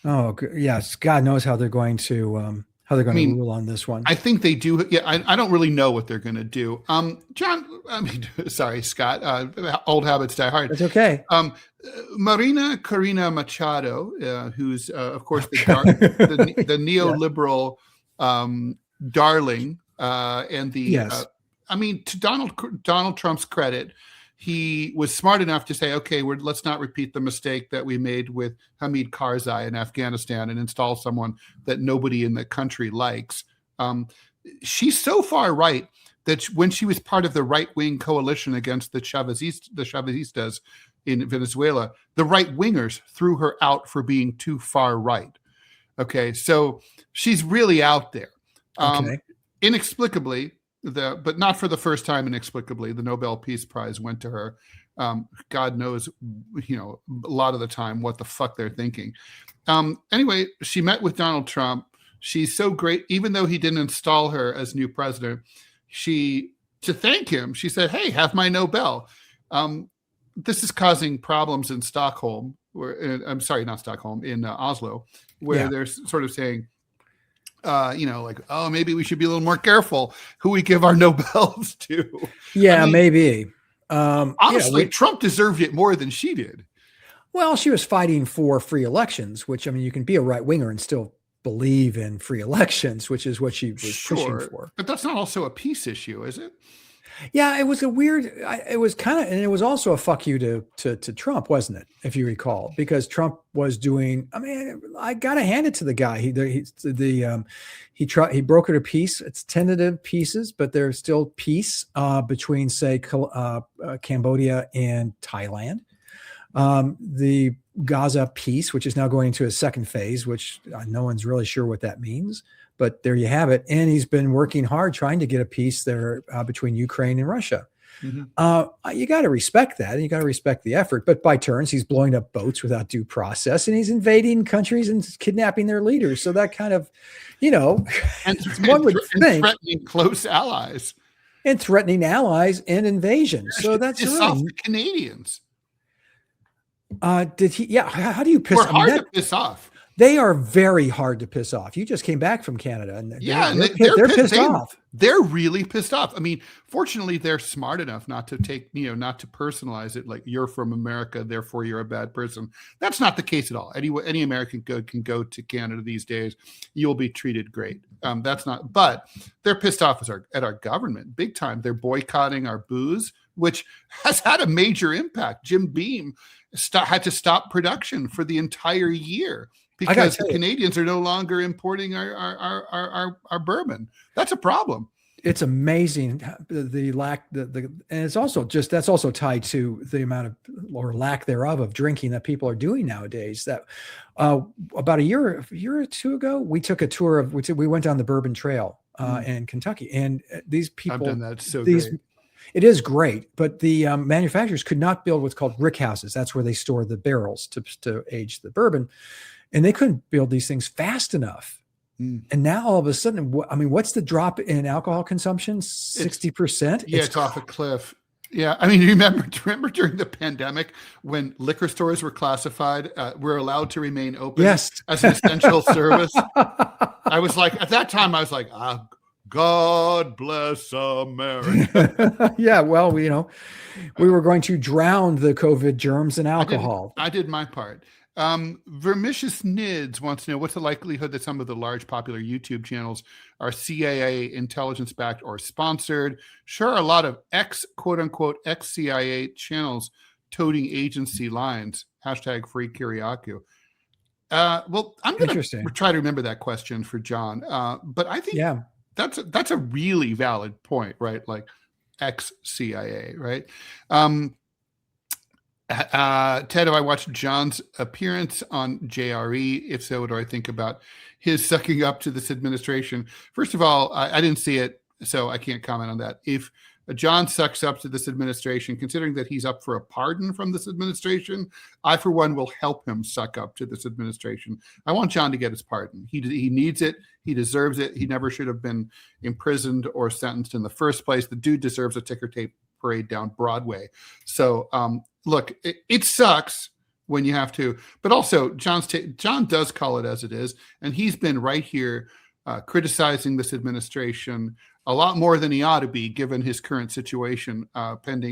Oh, yes. God knows how they're going to rule on this one. I think they do. Yeah, I don't really know what they're going to do. Scott. Old habits die hard. That's okay. María Corina Machado, who's of course the neoliberal darling, and yes. To Donald Trump's credit, he was smart enough to say, okay, let's not repeat the mistake that we made with Hamid Karzai in Afghanistan and install someone that nobody in the country likes. She's so far right that when she was part of the right-wing coalition against the Chavistas in Venezuela, the right-wingers threw her out for being too far right. Okay, so she's really out there. Okay. Inexplicably, but not for the first time inexplicably, the Nobel Peace Prize went to her. God knows, a lot of the time what the fuck they're thinking. Anyway, she met with Donald Trump. She's so great, even though he didn't install her as new president. To thank him, she said, "Hey, have my Nobel." This is causing problems in Stockholm, in Oslo, where they're sort of saying, maybe we should be a little more careful who we give our Nobels to. Yeah, maybe. Honestly, Trump deserved it more than she did. Well, she was fighting for free elections, which, you can be a right winger and still believe in free elections, which is what she was pushing for. But that's not also a peace issue, is it? Yeah, it was a weird. It was kind of, and it was also a fuck you to Trump, wasn't it? If you recall, because Trump was doing. I mean, I gotta hand it to the guy. He brokered a peace. It's tentative pieces, but there's still peace between, say, Cambodia and Thailand. The Gaza peace, which is now going into a second phase, which no one's really sure what that means. But there you have it. And he's been working hard trying to get a peace there between Ukraine and Russia. Mm-hmm. You got to respect that. And you got to respect the effort. But by turns, he's blowing up boats without due process, and he's invading countries and kidnapping their leaders. So that kind of, and one would think, threatening close allies. And threatening allies and invasion. So that's really off the Canadians. Did he? Yeah. How do you piss? We're hard to piss off. They are very hard to piss off. You just came back from Canada, and they're pissed off. They're really pissed off. I mean, fortunately, they're smart enough not to not to personalize it like you're from America, therefore you're a bad person. That's not the case at all. Any American can go to Canada these days. You'll be treated great. That's not. But they're pissed off at our government big time. They're boycotting our booze, which has had a major impact. Jim Beam had to stop production for the entire year. Because the Canadians are no longer importing our bourbon. That's a problem. It's amazing the lack, and it's also that's also tied to the amount of or lack thereof of drinking that people are doing nowadays. That about a year or two ago, we took a tour we went down the Bourbon Trail in Kentucky, and these people. I've done that. So great. It is great, but the manufacturers could not build what's called rick houses. That's where they store the barrels to age the bourbon. And they couldn't build these things fast enough. And now all of a sudden, what's the drop in alcohol consumption? 60%? Yeah, it's off a cliff. Yeah. I mean, remember during the pandemic when liquor stores were classified, were allowed to remain open as an essential service? I was like, at that time, I was like, God bless America. Yeah, well, we were going to drown the COVID germs in alcohol. I did my part. Vermicious Nids wants to know what's the likelihood that some of the large popular YouTube channels are CIA intelligence backed or sponsored. Sure, a lot of quote unquote ex-CIA channels toting agency lines. # free Kiriakou. Well, I'm going to try to remember that question for John. But I think that's a really valid point, right? Like ex-CIA, right? Ted, have I watched John's appearance on JRE? If so, what do I think about his sucking up to this administration? First of all, I didn't see it, so I can't comment on that. If John sucks up to this administration, considering that he's up for a pardon from this administration, I, for one, will help him suck up to this administration. I want John to get his pardon. He needs it. He deserves it. He never should have been imprisoned or sentenced in the first place. The dude deserves a ticker tape parade down Broadway. So, look, it sucks when you have to, but also John does call it as it is, and he's been right here criticizing this administration a lot more than he ought to be, given his current situation,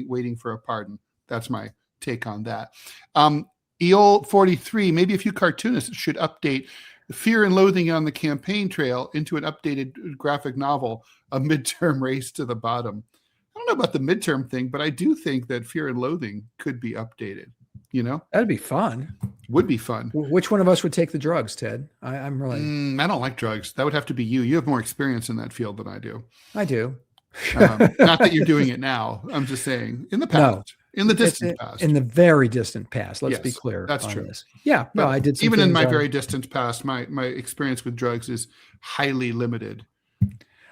waiting for a pardon. That's my take on that. EOL 43, maybe a few cartoonists should update Fear and Loathing on the Campaign Trail into an updated graphic novel, A Midterm Race to the Bottom. I don't know about the midterm thing, but I do think that Fear and Loathing could be updated. That'd be fun. Would be fun. Which one of us would take the drugs, Ted? I'm really. I don't like drugs. That would have to be you. You have more experience in that field than I do. I do. Not that you're doing it now. I'm just saying in the past. In the distant past. In the very distant past. Let's be clear. That's true. This. Yeah. No, I did. Even in my very distant past, my experience with drugs is highly limited.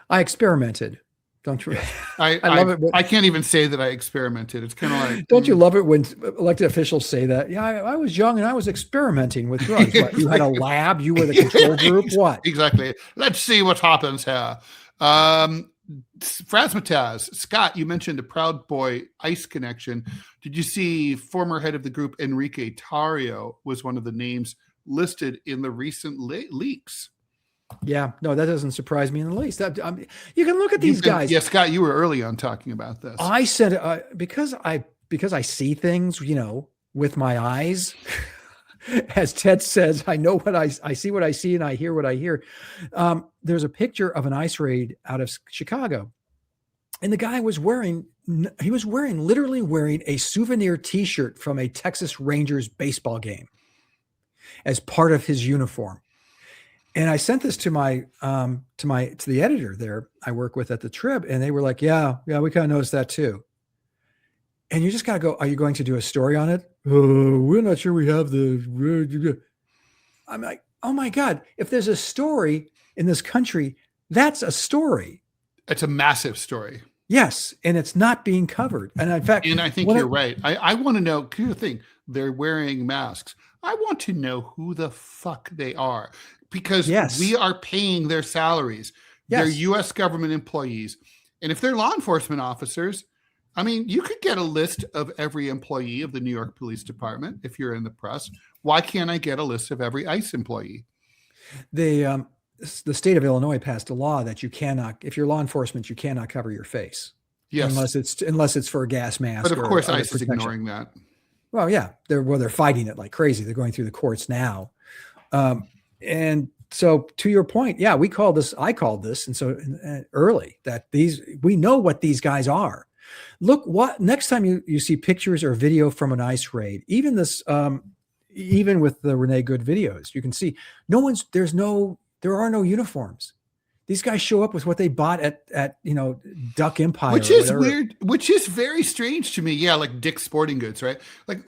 I experimented. Don't you? I love it. I can't even say that I experimented. It's kind of like. Don't you love it when elected officials say that? Yeah, I was young and I was experimenting with drugs. What, you had a lab. You were the control group. What? Exactly. Let's see what happens here. Frasmataz, Scott, you mentioned a Proud Boy ICE connection. Did you see former head of the group Enrique Tarrio was one of the names listed in the recent leaks? Yeah, no, that doesn't surprise me in the least. You can look at these guys. Yeah, Scott, you were early on talking about this. I said because I see things, with my eyes. As Ted says, I know what I see what I see and I hear what I hear. There's a picture of an ICE raid out of Chicago. And the guy was literally wearing a souvenir T-shirt from a Texas Rangers baseball game as part of his uniform. And I sent this to the editor there I work with at the Trib, and they were like, yeah, we kind of noticed that too. And you just got to go, are you going to do a story on it? Oh, we're not sure we have the. I'm like, oh my God, if there's a story in this country, that's a story. It's a massive story. Yes. And it's not being covered. And in fact, and I think you're right. I want to know, here's the thing, they're wearing masks. I want to know who the fuck they are, because we are paying their salaries. They're U.S. government employees. And if they're law enforcement officers, I mean, you could get a list of every employee of the New York Police Department if you're in the press. Why can't I get a list of every ICE employee? The state of Illinois passed a law that you cannot, if you're law enforcement, you cannot cover your face. Yes. Unless it's for a gas mask. But of course, ICE is ignoring that. Well, yeah, they're fighting it like crazy. They're going through the courts now. And so to your point, yeah, I called this. And so early that we know what these guys are. Look, next time you see pictures or video from an ICE raid, even with the Renee Good videos, you can see there are no uniforms. These guys show up with what they bought at Duck Empire, which is weird, which is very strange to me. Yeah, like Dick's Sporting Goods, right? Like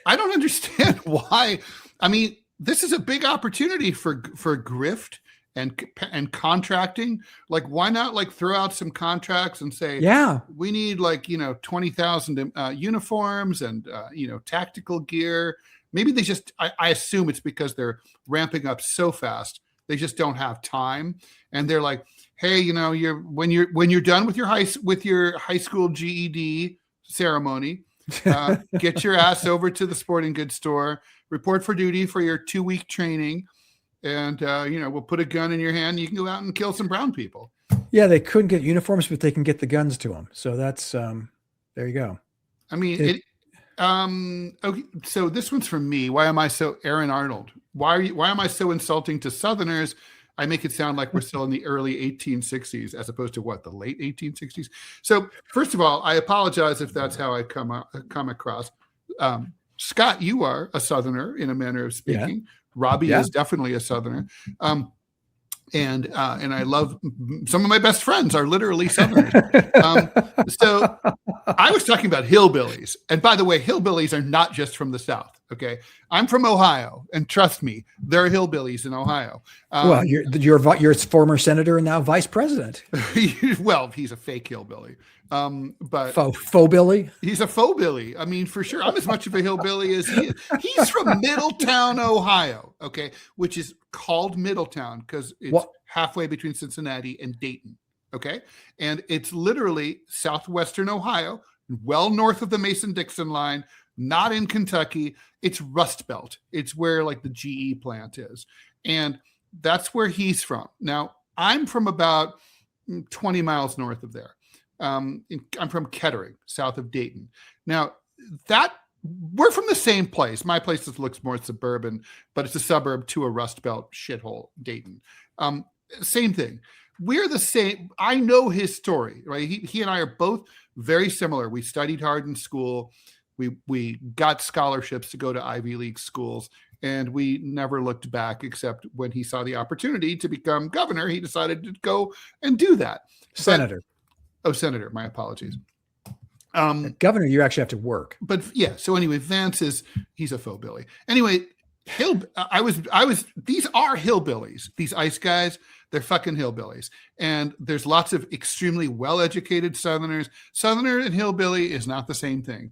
I don't understand why. I mean, this is a big opportunity for grift and contracting. Like, why not like throw out some contracts and say, yeah, we need 20,000 uniforms and tactical gear. Maybe they just, I assume it's because they're ramping up so fast. They just don't have time. And they're like, hey, when you're done with your high school GED ceremony, get your ass over to the sporting goods store, report for duty for your 2-week training. And, we'll put a gun in your hand. You can go out and kill some brown people. Yeah, they couldn't get uniforms, but they can get the guns to them. So that's, there you go. I mean, okay. So this one's from me. Why am I so Aaron Arnold? Why am I so insulting to Southerners? I make it sound like we're still in the early 1860s as opposed to the late 1860s. So first of all, I apologize if that's how I come across. Scott, you are a Southerner in a manner of speaking. Yeah. Robbie is definitely a Southerner. And I love, some of my best friends are literally Southerners. So I was talking about hillbillies. And by the way, hillbillies are not just from the South. Okay. I'm from Ohio, and trust me, there are hillbillies in Ohio. Well, you're former senator and now vice president. Well, he's a fake hillbilly. But faux Billy. He's a faux Billy. I mean, for sure. I'm as much of a hillbilly as he is. He's from Middletown, Ohio. Okay. Which is called Middletown because it's halfway between Cincinnati and Dayton. Okay. And it's literally southwestern Ohio, well north of the Mason-Dixon line, not in Kentucky. It's Rust Belt. It's where like the GE plant is. And that's where he's from. Now, I'm from about 20 miles north of there. I'm from Kettering, south of Dayton. Now, we're from the same place. My place looks more suburban, but it's a suburb to a Rust Belt shithole, Dayton. Same thing. We're the same. I know his story, right? He and I are both very similar. We studied hard in school. We got scholarships to go to Ivy League schools, and we never looked back except when he saw the opportunity to become governor. He decided to go and do that. Senator. Senator. My apologies. Governor, you actually have to work. But yeah. So anyway, Vance he's a faux Billy. Anyway, these are hillbillies. These ICE guys, they're fucking hillbillies. And there's lots of extremely well-educated Southerners. Southerner and hillbilly is not the same thing.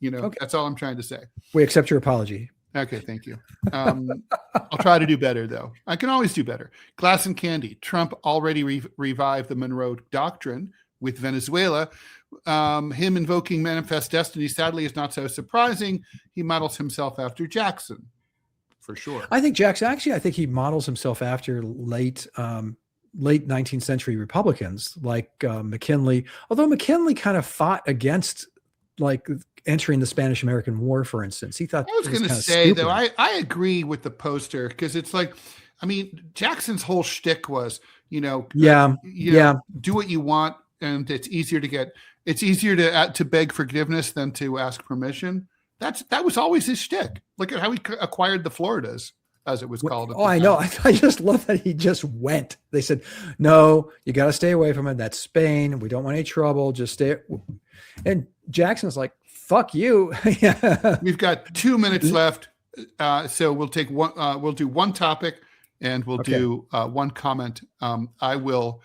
Okay. That's all I'm trying to say. We accept your apology. Okay, thank you. I'll try to do better, though. I can always do better. Glass and candy. Trump already revived the Monroe Doctrine with Venezuela. Him invoking manifest destiny, sadly, is not so surprising. He models himself after Jackson, for sure. I think Jackson, actually, I think he models himself after late 19th century Republicans like McKinley, although McKinley kind of fought against like entering the Spanish-American War, for instance. He thought I was going to say, stupid. Though, I agree with the poster because it's like, I mean, Jackson's whole shtick was, do what you want and it's easier to beg forgiveness than to ask permission. That was always his shtick. Look at how he acquired the Floridas, as it was called. At the I time. know. I just love that he just went. They said, no, you got to stay away from it. That's Spain. We don't want any trouble. Just stay. And Jackson's like, fuck you. We've got 2 minutes left. So we'll take one, we'll do one topic and we'll do one comment. I will,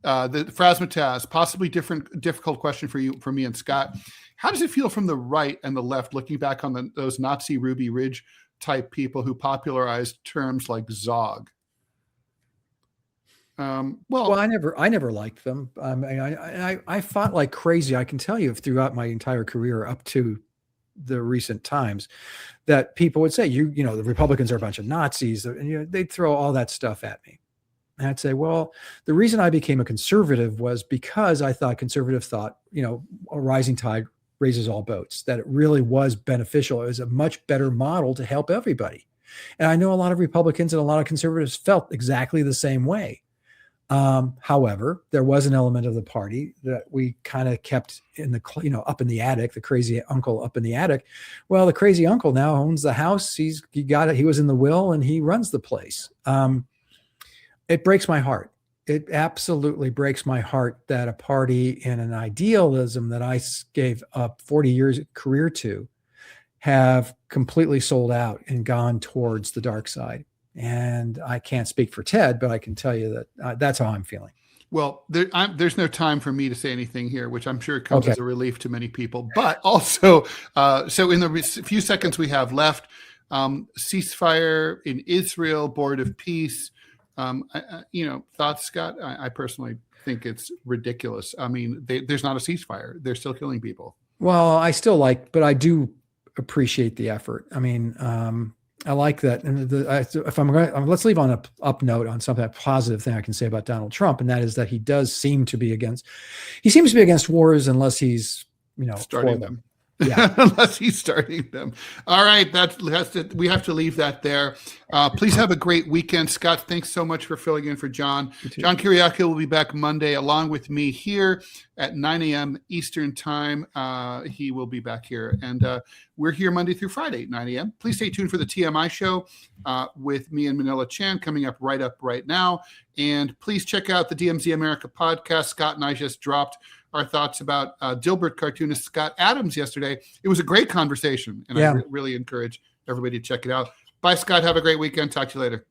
the Phrasmataz, possibly difficult question for me and Scott. How does it feel from the right and the left, looking back on those Nazi Ruby Ridge type people who popularized terms like Zog? Well, I never liked them. I mean, I fought like crazy. I can tell you throughout my entire career up to the recent times that people would say, you know, the Republicans are a bunch of Nazis, and they'd throw all that stuff at me. And I'd say, well, the reason I became a conservative was because I thought conservative thought, you know, a rising tide raises all boats, that it really was beneficial. It was a much better model to help everybody. And I know a lot of Republicans and a lot of conservatives felt exactly the same way. However, there was an element of the party that we kind of kept in the, you know, up in the attic, the crazy uncle up in the attic. Well, the crazy uncle now owns the house. He got it. He was in the will and he runs the place. It breaks my heart. It absolutely breaks my heart that a party and an idealism that I gave up 40 years career to have completely sold out and gone towards the dark side. And I can't speak for Ted, but I can tell you that that's how I'm feeling. Well, there's no time for me to say anything here, which I'm sure comes as a relief to many people. But also, so in the few seconds we have left, ceasefire in Israel, Board of Peace. Thoughts, Scott? I personally think it's ridiculous. I mean, there's not a ceasefire. They're still killing people. Well, but I do appreciate the effort. I mean, I like that. And let's leave on a up note on something, a positive thing I can say about Donald Trump. And that is that he seems to be against wars unless he's, starting them. Yeah. Unless he's starting them. All right. We have to leave that there. Please have a great weekend. Scott, thanks so much for filling in for John. John Kiriakou will be back Monday along with me here at 9 a.m. Eastern time. He will be back here. And we're here Monday through Friday at 9 a.m. Please stay tuned for the TMI show with me and Manila Chan coming up right now. And please check out the DMZ America podcast. Scott and I just dropped our thoughts about Dilbert cartoonist Scott Adams yesterday. It was a great conversation, and I really encourage everybody to check it out. Bye, Scott. Have a great weekend. Talk to you later.